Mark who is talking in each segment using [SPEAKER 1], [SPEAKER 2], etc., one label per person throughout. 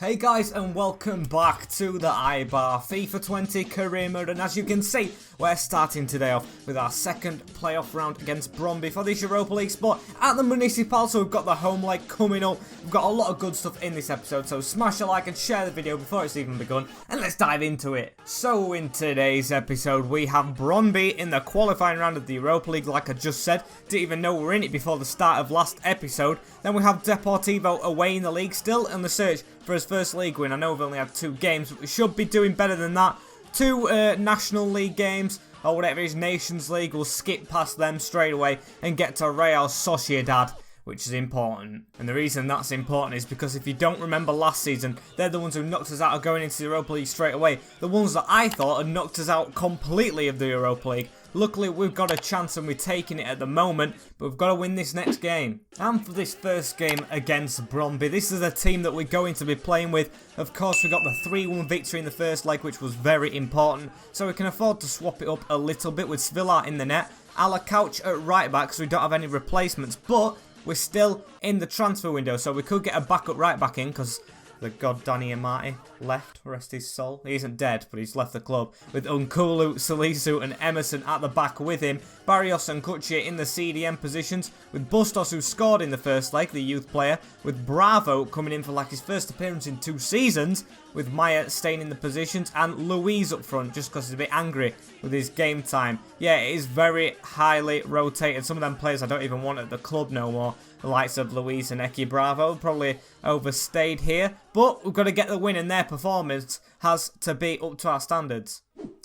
[SPEAKER 1] Hey guys, and welcome back to the Eibar FIFA 20 career mode, and as you can see, we're starting today off with our second playoff round against Bromby for this Europa League spot at the Municipal. So we've got the home leg coming up. We've got a lot of good stuff in this episode, so smash a like and share the video before it's even begun, and let's dive into it. So in today's episode, we have Bromby in the qualifying round of the Europa League, like I just said. Didn't even know we were in it before the start of last episode. Then we have Deportivo away in the league, still on the search for his first league win. I know we've only had 2 games, but we should be doing better than that. 2 National League games, or whatever is Nations League. We'll skip past them straight away and get to Real Sociedad, which is important. And the reason that's important is because if you don't remember last season, they're the ones who knocked us out of going into the Europa League straight away. The ones that I thought had knocked us out completely of the Europa League. Luckily, we've got a chance and we're taking it at the moment, but we've got to win this next game. And for this first game against Bromby, this is a team that we're going to be playing with. Of course, we got the 3-1 victory in the first leg, which was very important, so we can afford to swap it up a little bit with Svilar in the net. A la Couch at right back, because we don't have any replacements, but we're still in the transfer window, so we could get a backup right back in, because the god Danny Amati left, rest his soul. He isn't dead, but he's left the club. With Nkulu, Salisu and Emerson at the back with him. Barrios and Kuchia in the CDM positions. With Bustos, who scored in the first leg, the youth player. With Bravo coming in for like his first appearance in 2 seasons. With Maya staying in the positions. And Luis up front, just because he's a bit angry with his game time. Yeah, it is very highly rotated. Some of them players I don't even want at the club no more. The likes of Luis and Eki Bravo probably overstayed here. But we've got to get the win, and their performance has to be up to our standards.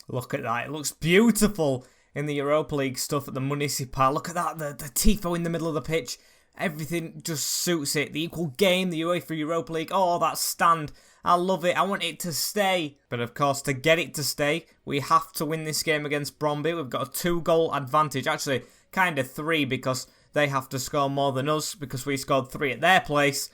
[SPEAKER 1] Look at that. It looks beautiful in the Europa League stuff at the Municipal. Look at that. The tifo in the middle of the pitch. Everything just suits it. The equal game, the UEFA Europa League. Oh, that stand. I love it. I want it to stay. But of course, to get it to stay, we have to win this game against Bromby. We've got a 2-goal advantage. Actually, kind of 3, because they have to score more than us because we scored 3 at their place.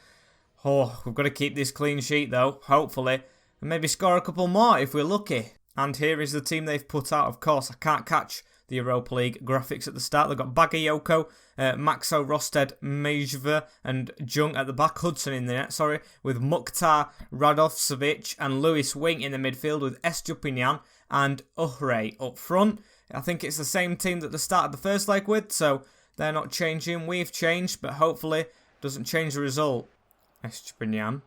[SPEAKER 1] Oh, we've got to keep this clean sheet though, hopefully. And maybe score a couple more if we're lucky. And here is the team they've put out. Of course, I can't catch the Europa League graphics at the start. They've got Bagayoko, Maxo, Rosted, Mejva and Jung at the back. Hudson in the net, sorry. With Mukhtar, Radovcevic and Lewis Wing in the midfield with Estupinian and Uhre up front. I think it's the same team that they started the first leg with, so they're not changing. We've changed, but hopefully doesn't change the result. Estupinian.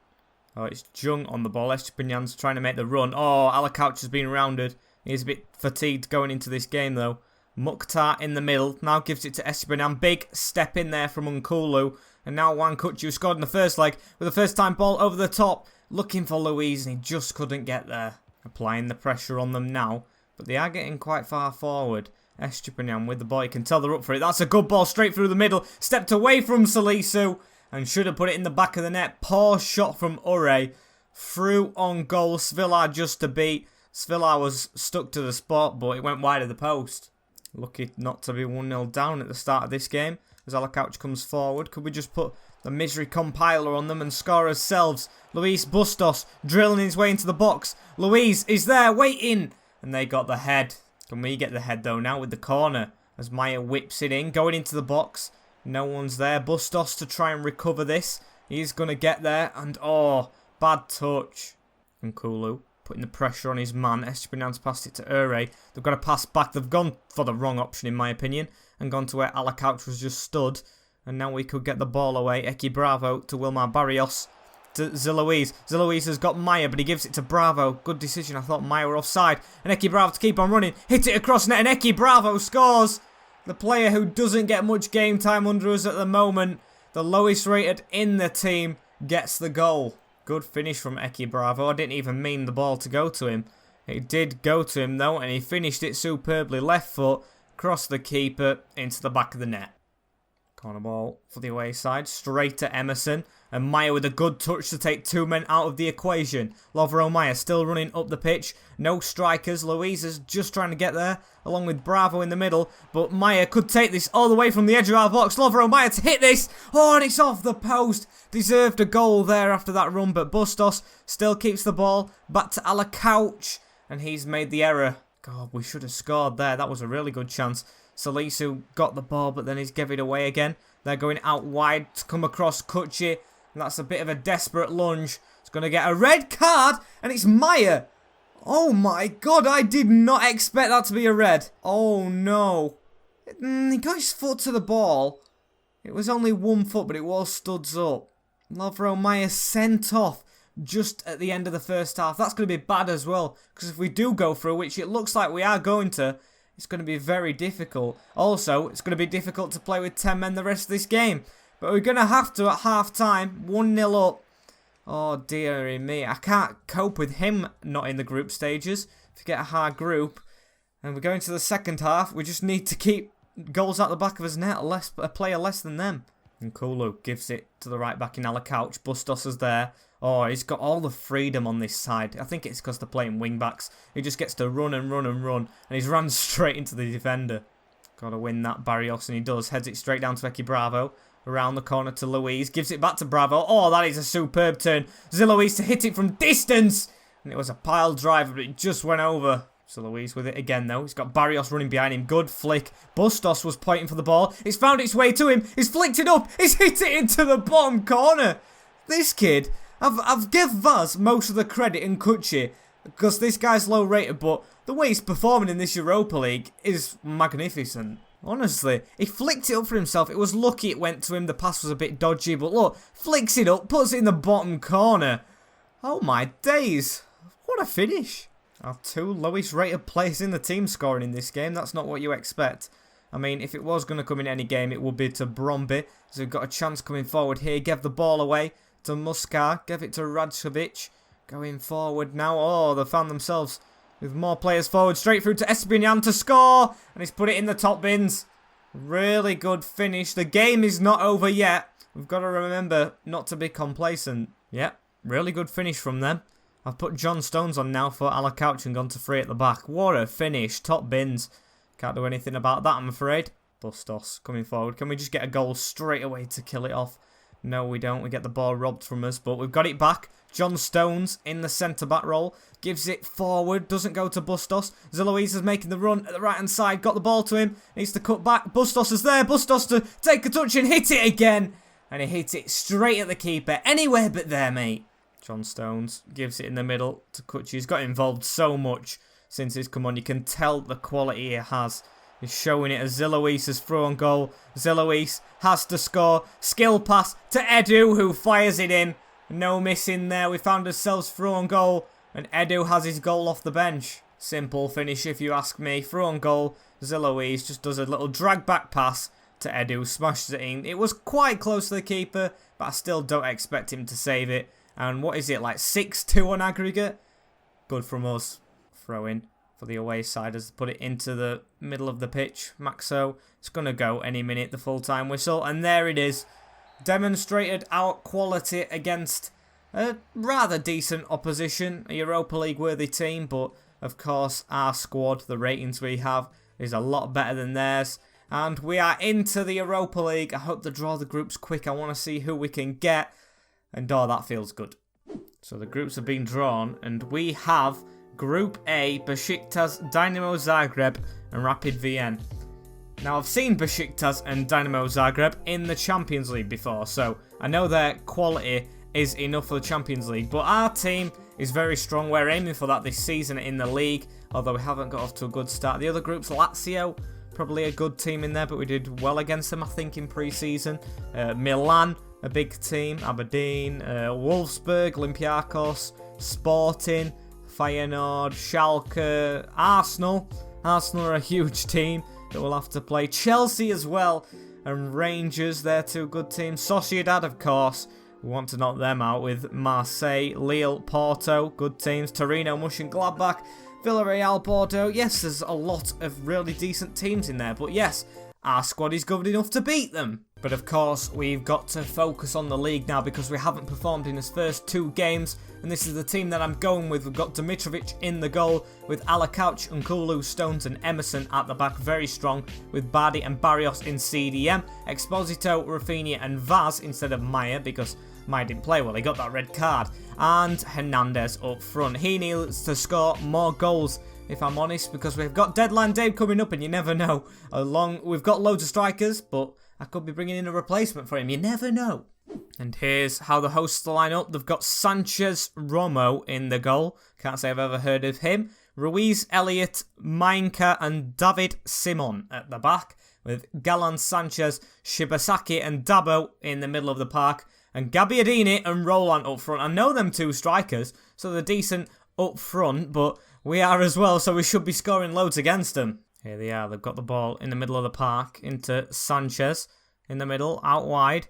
[SPEAKER 1] Oh, it's Jung on the ball. Estupinian's trying to make the run. Oh, Alacouch has been rounded. He's a bit fatigued going into this game, though. Mukhtar in the middle. Now gives it to Estupinian. Big step in there from Nkulu. And now Wan Kuchu scored in the first leg with a first-time ball over the top. Looking for Louise, and he just couldn't get there. Applying the pressure on them now. But they are getting quite far forward. Estupinian with the ball. You can tell they're up for it. That's a good ball straight through the middle. Stepped away from Salisu. And should have put it in the back of the net. Poor shot from Ure. Through on goal. Svilar just to beat. Svilar was stuck to the spot, but it went wide of the post. Lucky not to be 1-0 down at the start of this game. As Alacouch comes forward. Could we just put the misery compiler on them and score ourselves? Luis Bustos drilling his way into the box. Luis is there waiting. And they got the head. Can we get the head though now with the corner? As Maya whips it in. Going into the box. No one's there. Bustos to try and recover this. He's going to get there. And oh, bad touch. Nkulu putting the pressure on his man. Estupinian's passed it to Ure. They've got to pass back. They've gone for the wrong option in my opinion. And gone to where Alacouch was just stood. And now we could get the ball away. Eki Bravo to Wilmar Barrios. To Ziloise. Ziloise has got Maya, but he gives it to Bravo. Good decision. I thought Maya were offside. And Eki Bravo to keep on running. Hit it across net. And Eki Bravo scores. The player who doesn't get much game time under us at the moment, the lowest rated in the team, gets the goal. Good finish from Eki Bravo. I didn't even mean the ball to go to him. It did go to him though, and he finished it superbly. Left foot, across the keeper, into the back of the net. Corner ball for the away side, straight to Emerson. And Maya with a good touch to take 2 men out of the equation. Lovro Maya still running up the pitch. No strikers. Louisa's just trying to get there, along with Bravo in the middle. But Maya could take this all the way from the edge of our box. Lovro Maya to hit this. Oh, and it's off the post. Deserved a goal there after that run, but Bustos still keeps the ball. Back to Alacouch. And he's made the error. God, we should have scored there. That was a really good chance. Salisu got the ball, but then he's gave it away again. They're going out wide to come across Kuchi. And that's a bit of a desperate lunge. going to get a red card, and it's Maya. Oh my god, I did not expect that to be a red. Oh no. He got his foot to the ball. It was only 1 foot, but it was studs up. Lovro Maya sent off just at the end of the first half. That's going to be bad as well, because if we do go through, which it looks like we are going to, it's going to be very difficult. Also, it's going to be difficult to play with 10 men the rest of this game. But we're going to have to at half-time, 1-0 up. Oh, dearie me. I can't cope with him not in the group stages. If you get a hard group, and we're going to the second half, we just need to keep goals out the back of his net, a player less than them. And Kulu gives it to the right back in Alacouch. Bustos is there. Oh, he's got all the freedom on this side. I think it's because they're playing wing-backs. He just gets to run and run and run. And he's run straight into the defender. Got to win that, Barrios, and he does. Heads it straight down to Eki Bravo. Around the corner to Luis. Gives it back to Bravo. Oh, that is a superb turn. Zilois to hit it from distance. And it was a pile drive, but it just went over. So Luis with it again, though. He's got Barrios running behind him. Good flick. Bustos was pointing for the ball. It's found its way to him. He's flicked it up. He's hit it into the bottom corner. This kid, I've give Vaz most of the credit in Kuchi, because this guy's low rated, but the way he's performing in this Europa League is magnificent. Honestly, he flicked it up for himself. It was lucky it went to him. The pass was a bit dodgy, but look, flicks it up, puts it in the bottom corner. Oh my days. What a finish. Our 2 lowest rated players in the team scoring in this game. That's not what you expect. I mean, if it was going to come in any game, it would be to Bromby. So we've got a chance coming forward here. Gave the ball away to Muskar. Gave it to Radkovic. Going forward now. Oh, they found themselves with more players forward. Straight through to Espinyan to score. And he's put it in the top bins. Really good finish. The game is not over yet. We've got to remember not to be complacent. Yep, really good finish from them. I've put John Stones on now for Alacouch and gone to 3 at the back. What a finish. Top bins. Can't do anything about that, I'm afraid. Bustos coming forward. Can we just get a goal straight away to kill it off? No, we don't. We get the ball robbed from us, but we've got it back. John Stones in the centre-back role. Gives it forward. Doesn't go to Bustos. Zilois is making the run at the right-hand side. Got the ball to him. Needs to cut back. Bustos is there. Bustos to take a touch and hit it again. And he hit it straight at the keeper. Anywhere but there, mate. John Stones gives it in the middle to Kuchi. He's got involved so much since he's come on. You can tell the quality he has. He's showing it as Zilois is through on goal. Zilois has to score. Skill pass to Edu, who fires it in. No missing there. We found ourselves through on goal. And Edu has his goal off the bench. Simple finish if you ask me. Through on goal. Zilois just does a little drag back pass to Edu. Smashes it in. It was quite close to the keeper, but I still don't expect him to save it. And what is it, like 6-2 on aggregate? Good from us. Throw in for the away side as put it into the middle of the pitch. Maxo, it's going to go any minute, the full-time whistle. And there it is. Demonstrated our quality against a rather decent opposition. A Europa League worthy team, but of course our squad, the ratings we have, is a lot better than theirs. And we are into the Europa League. I hope to draw the groups quick. I want to see who we can get. And oh, that feels good. So the groups have been drawn, and we have Group A, Besiktas, Dynamo Zagreb, and Rapid Vienna. Now, I've seen Besiktas and Dynamo Zagreb in the Champions League before, so I know their quality is enough for the Champions League. But our team is very strong. We're aiming for that this season in the league, although we haven't got off to a good start. The other groups, Lazio, probably a good team in there, but we did well against them, I think, in pre-season. Milan, a big team, Aberdeen, Wolfsburg, Olympiacos, Sporting, Feyenoord, Schalke, Arsenal. Arsenal are a huge team that we'll have to play. Chelsea as well, and Rangers, they're 2 good teams. Sociedad, of course, we want to knock them out with Marseille, Lille, Porto, good teams. Torino, Mönchengladbach, Villarreal, Bordeaux. Yes, there's a lot of really decent teams in there, but yes, our squad is good enough to beat them. But of course, we've got to focus on the league now because we haven't performed in his first 2 games. And this is the team that I'm going with. We've got Dimitrovic in the goal with Alacouch, Nkulu, Stones and Emerson at the back. Very strong with Bardi and Barrios in CDM. Exposito, Rafinha and Vaz instead of Maya because Maya didn't play well. He got that red card. And Hernandez up front. He needs to score more goals, if I'm honest, because we've got deadline day coming up and you never know. We've got loads of strikers, but I could be bringing in a replacement for him. You never know. And here's how the hosts line up. They've got Sanchez Romo in the goal. Can't say I've ever heard of him. Ruiz, Elliott, Mainka and David Simon at the back, with Galan Sanchez, Shibasaki and Dabo in the middle of the park, and Gabbiadini and Roland up front. I know them two strikers, so they're decent up front, but we are as well, so we should be scoring loads against them. Here they are, they've got the ball in the middle of the park, into Sanchez, in the middle, out wide,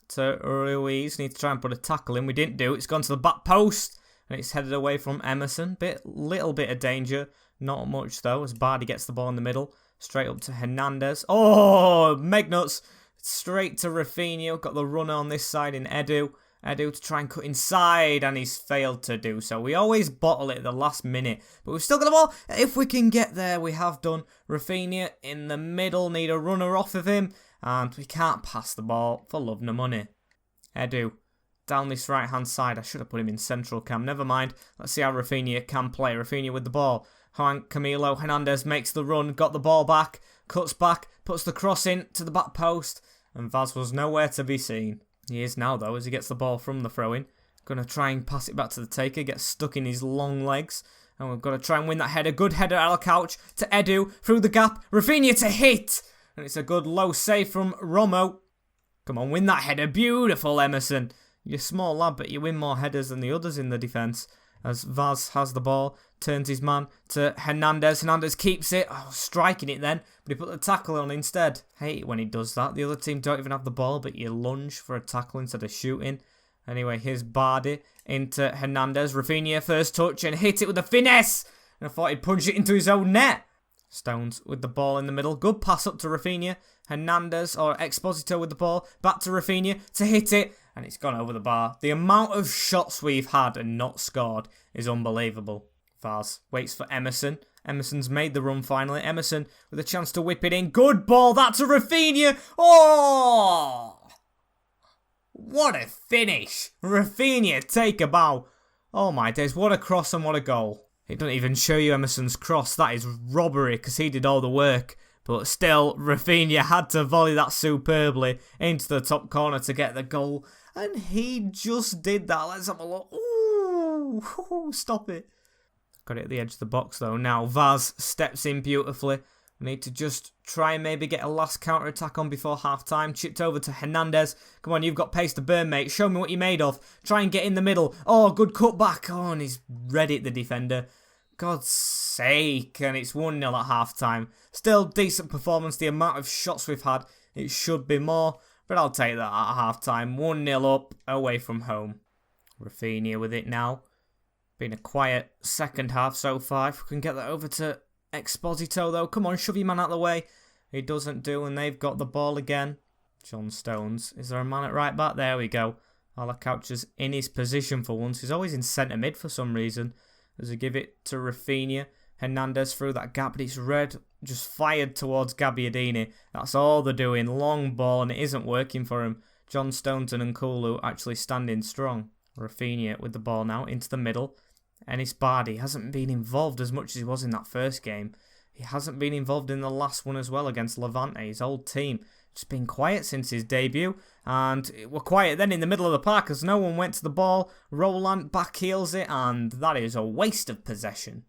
[SPEAKER 1] to Ruiz. Need to try and put a tackle in, we didn't do. It's gone to the back post, and it's headed away from Emerson. Little bit of danger, not much though, as Bardi gets the ball in the middle. Straight up to Hernandez. Oh, Megnuts. Straight to Rafinha. Got the runner on this side in Edu. Edu to try and cut inside, and he's failed to do so. We always bottle it at the last minute, but we've still got the ball. If we can get there, we have done. Rafinha in the middle. Need a runner off of him, and we can't pass the ball for love nor money. Edu. Down this right-hand side. I should have put him in central cam. Never mind. Let's see how Rafinha can play. Rafinha with the ball. Juan Camilo Hernandez makes the run. Got the ball back. Cuts back. Puts the cross in to the back post. And Vaz was nowhere to be seen. He is now, though, as he gets the ball from the throw-in. Going to try and pass it back to the taker. Gets stuck in his long legs. And we've got to try and win that header. Good header out of couch to Edu. Through the gap. Rafinha to hit. And it's a good low save from Romo. Come on, win that header. Beautiful, Emerson. You're a small lad, but you win more headers than the others in the defence. As Vaz has the ball, turns his man to Hernandez. Hernandez keeps it. Oh, striking it then, but he put the tackle on instead. Hate it when he does that. The other team don't even have the ball, but you lunge for a tackle instead of shooting. Anyway, here's Bardi into Hernandez. Rafinha first touch and hit it with a finesse. And I thought he'd punch it into his own net. Stones with the ball in the middle. Good pass up to Rafinha. Hernandez or Exposito with the ball. Back to Rafinha to hit it. And it's gone over the bar. The amount of shots we've had and not scored is unbelievable. Vaz waits for Emerson. Emerson's made the run finally. Emerson with a chance to whip it in. Good ball. That's a Rafinha. Oh! What a finish. Rafinha, take a bow. Oh my days. What a cross and what a goal. It doesn't even show you Emerson's cross. That is robbery because he did all the work. But still, Rafinha had to volley that superbly into the top corner to get the goal. And he just did that. Let's have a look. Ooh, stop it. Got it at the edge of the box though. Now Vaz steps in beautifully. We need to just try and maybe get a last counter-attack on before half-time. Chipped over to Hernandez. Come on, you've got pace to burn, mate. Show me what you're made of. Try and get in the middle. Oh, good cutback. Oh, and he's ready at the defender. God's sake. And it's 1-0 at half-time. Still decent performance. The amount of shots we've had, it should be more. But I'll take that at half-time. 1-0 up, away from home. Rafinha with it now. Been a quiet second half so far. If we can get that over to Exposito, though. Come on, shove your man out of the way. He doesn't do, and they've got the ball again. John Stones. Is there a man at right back? There we go. Alacouch's in his position for once. He's always in centre mid for some reason. As they give it to Rafinha. Hernandez through that gap, but it's red. Just fired towards Gabbiadini. That's all they're doing. Long ball, and it isn't working for him. John Stones and Nkulu actually standing strong. Rafinha with the ball now into the middle. Ennis Bardi hasn't been involved as much as he was in that first game. He hasn't been involved in the last one as well against Levante, his old team. Just been quiet since his debut. And we're quiet then in the middle of the park as no one went to the ball. Roland backheels it, and that is a waste of possession.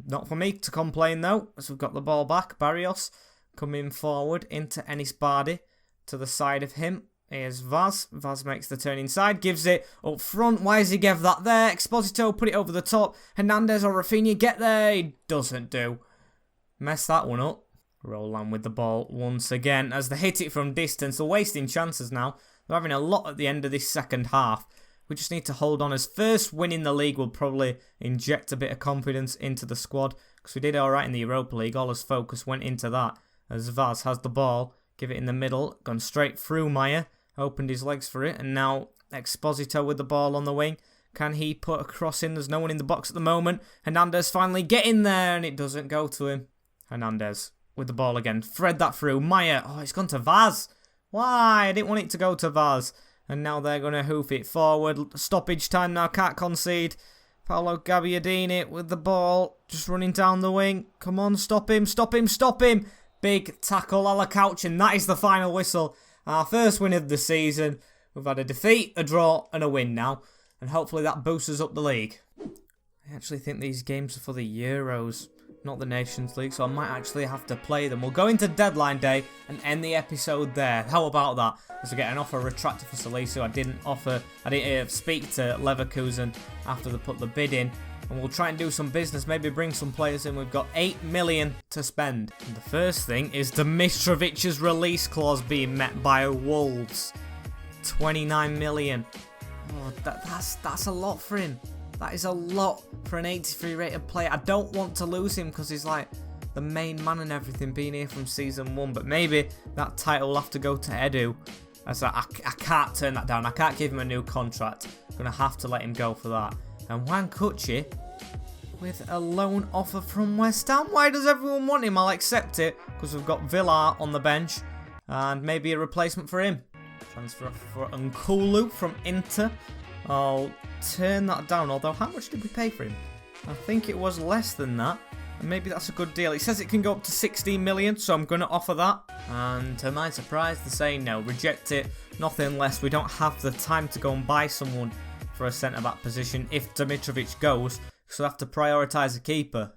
[SPEAKER 1] Not for me to complain though, as we've got the ball back. Barrios coming forward into Ennis Bardi. To the side of him. Here's Vaz. Vaz makes the turn inside. Gives it up front. Why has he gave that there? Exposito put it over the top. Hernandez or Rafinha get there. He doesn't do. Mess that one up. Roland with the ball once again as they hit it from distance. They're wasting chances now. They're having a lot at the end of this second half. We just need to hold on. As first win in the league will probably inject a bit of confidence into the squad. Because we did alright in the Europa League. All his focus went into that. As Vaz has the ball. Give it in the middle. Gone straight through Maya. Opened his legs for it, and now Exposito with the ball on the wing. Can he put a cross in? There's no one in the box at the moment. Hernandez finally get in there, and it doesn't go to him. Hernandez with the ball again. Thread that through. Maya. Oh, it's gone to Vaz. Why? I didn't want it to go to Vaz. And now they're going to hoof it forward. Stoppage time now. Can't concede. Paolo Gabbiadini with the ball. Just running down the wing. Come on, stop him. Stop him. Stop him. Big tackle a la couch, and that is the final whistle. Our first win of the season. We've had a defeat, a draw, and a win now. And hopefully that boosts us up the league. I actually think these games are for the Euros, not the Nations League, so I might actually have to play them. We'll go into deadline day and end the episode there. How about that? As we get an offer retracted for Salisu. I didn't speak to Leverkusen after they put the bid in. And we'll try and do some business, maybe bring some players in. We've got 8 million to spend. And the first thing is Dimitrovic's release clause being met by Wolves. 29 million. Oh, that's a lot for him. That is a lot for an 83 rated player. I don't want to lose him because he's like the main man and everything, being here from season 1. But maybe that title will have to go to Edu. As I can't turn that down. I can't give him a new contract. I'm going to have to let him go for that. And Juan Cucci with a loan offer from West Ham. Why does everyone want him? I'll accept it because we've got Villar on the bench and maybe a replacement for him. Transfer for Nkulu from Inter. I'll turn that down, although how much did we pay for him? I think it was less than that, and maybe that's a good deal. It says it can go up to 16 million, so I'm going to offer that. And to my surprise, they say no, reject it, nothing less. We don't have the time to go and buy someone for a centre-back position if Dimitrovic goes, so we have to prioritise a keeper.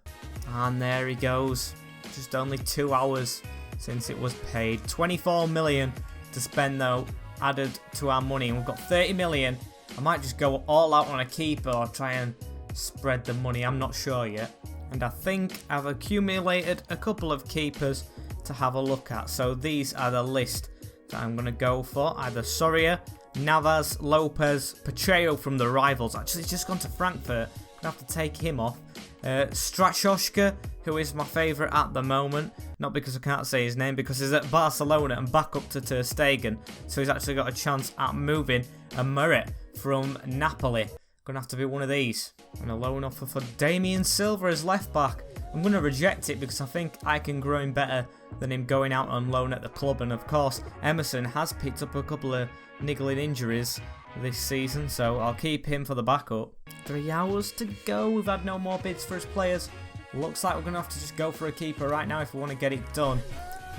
[SPEAKER 1] And there he goes. Just only 2 hours since it was paid. 24 million to spend though, added to our money, and we've got 30 million. I might just go all out on a keeper or try and spread the money, I'm not sure yet. And I think I've accumulated a couple of keepers to have a look at. So these are the list that I'm going to go for. Either Soria, Navas, Lopez, Pacheco from the rivals. Actually, he's just gone to Frankfurt. I'm going to have to take him off. Strashoshka, who is my favourite at the moment. Not because I can't say his name, because he's at Barcelona and back up to Ter Stegen. So he's actually got a chance at moving. And Murray from Napoli. Going to have to be one of these. And a loan offer for Damien Silva as left back. I'm going to reject it because I think I can grow him better than him going out on loan at the club. And of course, Emerson has picked up a couple of niggling injuries this season, so I'll keep him for the backup. 3 hours to go. We've had no more bids for his players. Looks like we're going to have to just go for a keeper right now if we want to get it done.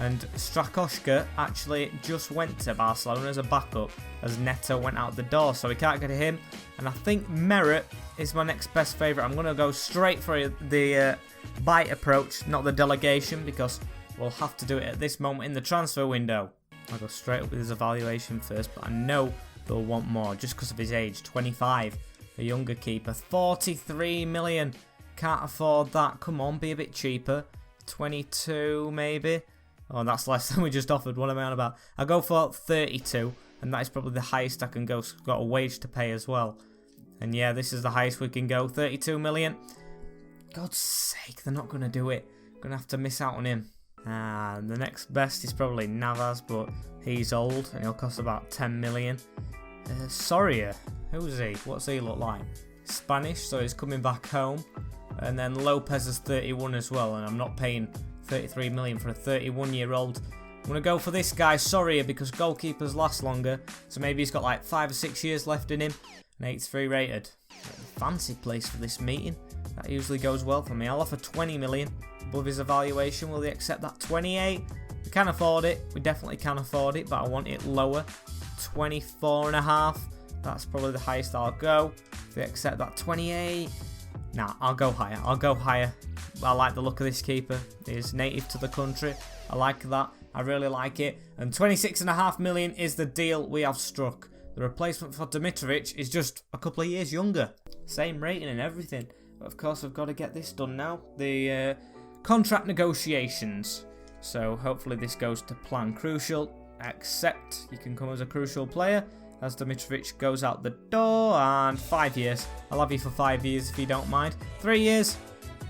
[SPEAKER 1] And Strakoshka actually just went to Barcelona as a backup as Neto went out the door, so we can't get him. And I think Merritt is my next best favourite. I'm going to go straight for the bite approach, not the delegation, because we'll have to do it at this moment in the transfer window. I'll go straight up with his evaluation first, but I know they'll want more just because of his age. 25, a younger keeper. 43 million. Can't afford that. Come on, be a bit cheaper. 22 maybe. Oh, that's less than we just offered. What am I on about? I'll go for 32, and that is probably the highest I can go. Got a wage to pay as well. And yeah, this is the highest we can go. 32 million. God's sake, they're not going to do it. Going to have to miss out on him. And the next best is probably Navas, but he's old and he'll cost about 10 million. Soria, who's he? What's he look like? Spanish, so he's coming back home. And then Lopez is 31 as well, and I'm not paying 33 million for a 31-year-old. I'm going to go for this guy, Soria, because goalkeepers last longer. So maybe he's got like 5 or 6 years left in him. An 83 rated. Fancy place for this meeting. That usually goes well for me. I'll offer 20 million above his evaluation. Will they accept that? 28? We can afford it. We definitely can afford it, but I want it lower. 24.5. That's probably the highest I'll go. If they accept that, 28. Nah, I'll go higher. I'll go higher. I like the look of this keeper. He's native to the country. I like that. I really like it. And 26.5 million is the deal we have struck. The replacement for Dimitrovic is just a couple of years younger. Same rating and everything. But of course, we've got to get this done now. The contract negotiations. So hopefully this goes to plan. Crucial. Accept. You can come as a crucial player. As Dimitrovic goes out the door. And 5 years. I'll have you for 5 years if you don't mind. 3 years.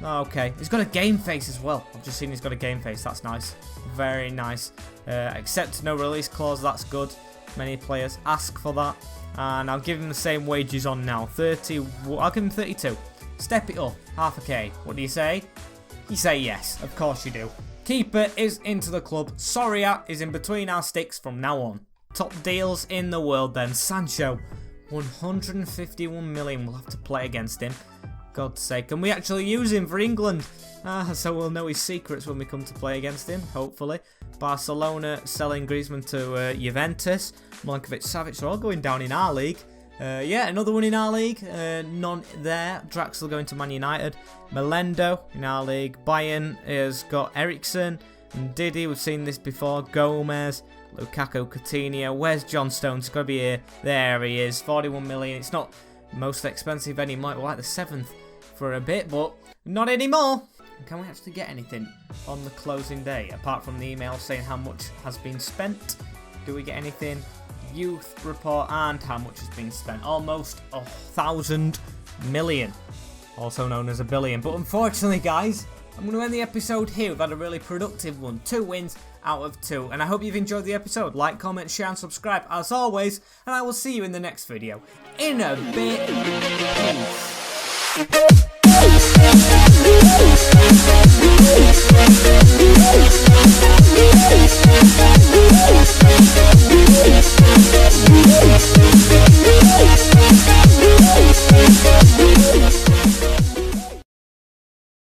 [SPEAKER 1] Okay. He's got a game face as well. I've just seen he's got a game face. That's nice. Very nice. Accept no release clause. That's good. Many players ask for that. And I'll give him the same wages on now. 30. I'll give him 32. Step it up. Half a K. What do you say? You say yes. Of course you do. Keeper is into the club. Soria is in between our sticks from now on. Top deals in the world then. Sancho. 151 million. We'll have to play against him. God's sake. Can we actually use him for England? So we'll know his secrets when we come to play against him, hopefully. Barcelona selling Griezmann to Juventus. Milinkovic-Savic are all going down in our league. Yeah, another one in our league. None there. Draxler going to Man United. Melendo in our league. Bayern has got Eriksson and Didi. We've seen this before. Gomez, Lukaku, Coutinho. Where's John Stones? Got to be here. There he is. 41 million. It's not most expensive anymore. Like the 7th for a bit, but not anymore. Can we actually get anything on the closing day apart from the email saying how much has been spent? Do we get anything? Youth report and how much has been spent. Almost 1,000 million, also known as a billion. But unfortunately, guys, I'm going to end the episode here. We've had a really productive one. 2 wins out of 2. And I hope you've enjoyed the episode. Like, comment, share and subscribe as always. And I will see you in the next video. In a bit. Peace.